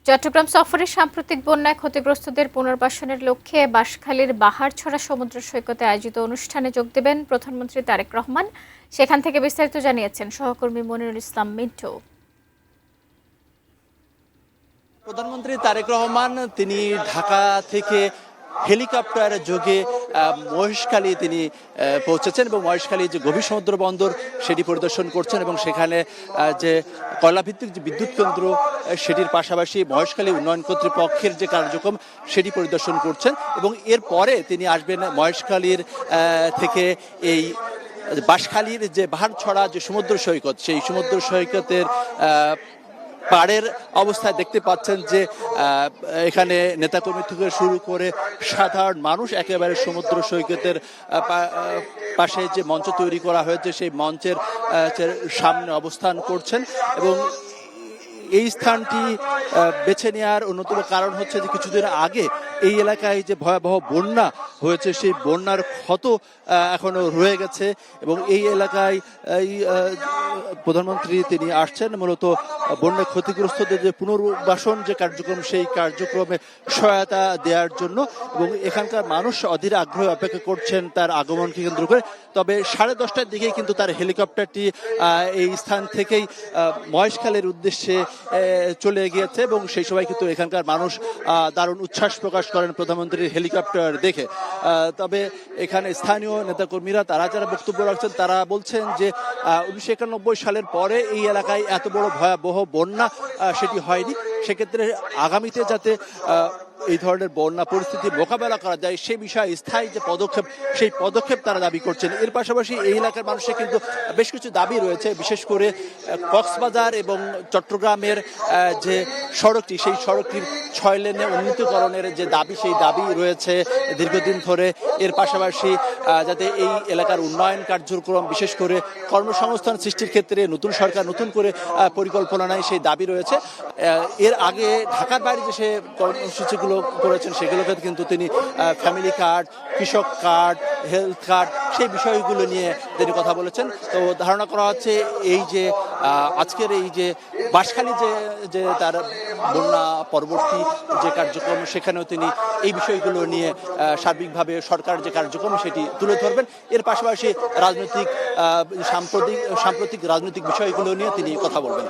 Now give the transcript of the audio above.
চট্টগ্রাম সফরে সাম্প্রতিক বন্যায় ক্ষতিগ্রস্তদের পুনর্বাসনের লক্ষ্যে বাঁশখালীর বাহারছড়া সমুদ্র সৈকতে আয়োজিত অনুষ্ঠানে যোগ দেবেন প্রধানমন্ত্রী তারেক রহমান। সেখান থেকে বিস্তারিত জানিয়েছেন সহকর্মী মনিরুল ইসলাম মিন্টু। প্রধানমন্ত্রী তারেক রহমান তিনি ঢাকা থেকে হেলিকপ্টার যোগে মহেশখালী তিনি পৌঁছেছেন এবং মহেশখালী যে গভীর সমুদ্র বন্দর সেটি পরিদর্শন করছেন এবং সেখানে যে কয়লাভিত্তিক যে বিদ্যুৎ কেন্দ্র সেটির পাশাপাশি মহেশখালী উন্নয়ন কর্তৃপক্ষের যে কার্যক্রম সেটি পরিদর্শন করছেন এবং এরপরে তিনি আসবেন মহেশখালীর থেকে এই বাঁশখালীর যে বাহারছড়া যে সমুদ্র সৈকত সেই সমুদ্র সৈকতের পাড়ের অবস্থায় দেখতে পাচ্ছেন যে এখানে নেতাকর্মী থেকে শুরু করে সাধারণ মানুষ একেবারে সমুদ্র সৈকতের পাশে যে মঞ্চ তৈরি করা হয়েছে সেই মঞ্চের সামনে অবস্থান করছেন এবং এই স্থানটি বেছে নেওয়ার অন্যতম কারণ হচ্ছে যে কিছুদিন আগে এই এলাকায় যে ভয়াবহ বন্যা হয়েছে সেই বন্যার ক্ষত এখনো রয়ে গেছে এবং এই এলাকায় প্রধানমন্ত্রী তিনি আসছেন মূলত বন্যা ক্ষতিগ্রস্তদের যে পুনর্বাসন যে কার্যক্রম সেই কার্যক্রমে সহায়তা দেওয়ার জন্য এবং এখানকার মানুষ অধীর আগ্রহে অপেক্ষা করছেন তার আগমনকে কেন্দ্র করে। তবে 10:30টার দিকেই কিন্তু তার হেলিকপ্টারটি এই স্থান থেকেই মহেশখালীর উদ্দেশ্যে চলে গিয়েছে এবং সেই সময় কিন্তু এখানকার মানুষ দারুণ উচ্ছ্বাস প্রকাশ করেন প্রধানমন্ত্রীর হেলিকপ্টার দেখে। তবে এখানে স্থানীয় নেতাকর্মীরা তারা যারা বক্তব্য রাখছেন তারা বলছেন যে 1991 সালের পরে এই এলাকায় এত বড় ভয়াবহ বন্যা সেটি হয়নি। সেক্ষেত্রে আগামীতে যাতে এই ধরনের বন্যা পরিস্থিতি মোকাবেলা করা যায় সেই বিষয়ে স্থায়ী যে পদক্ষেপ সেই পদক্ষেপ তারা দাবি করছেন। এর পাশাপাশি এই এলাকার মানুষের কিন্তু বেশ কিছু দাবি রয়েছে, বিশেষ করে কক্সবাজার এবং চট্টগ্রামের যে সড়কটি সেই সড়কটির 6 লেনে উন্নীতকরণের যে দাবি সেই দাবি রয়েছে দীর্ঘদিন ধরে। এর পাশাপাশি যাতে এই এলাকার উন্নয়ন কার্যক্রম বিশেষ করে কর্মসংস্থান সৃষ্টির ক্ষেত্রে নতুন সরকার নতুন করে পরিকল্পনা নেয় সেই দাবি রয়েছে। এর আগে ঢাকার বাইরে যে সে কর্মসূচিগুলো করেছেন সেগুলোকে কিন্তু তিনি ফ্যামিলি কার্ড, কৃষক কার্ড, হেলথ কার্ড সেই বিষয়গুলো নিয়ে তিনি কথা বলেছেন। তো ধারণা করা হচ্ছে এই যে আজকের এই যে বাঁশখালী যে তার বন্যা পরবর্তী যে কার্যক্রম সেখানেও তিনি এই বিষয়গুলো নিয়ে সার্বিকভাবে সরকার যে কার্যক্রম সেটি তুলে ধরবেন। এর পাশাপাশি সাম্প্রতিক রাজনৈতিক বিষয়গুলো নিয়ে তিনি কথা বলবেন।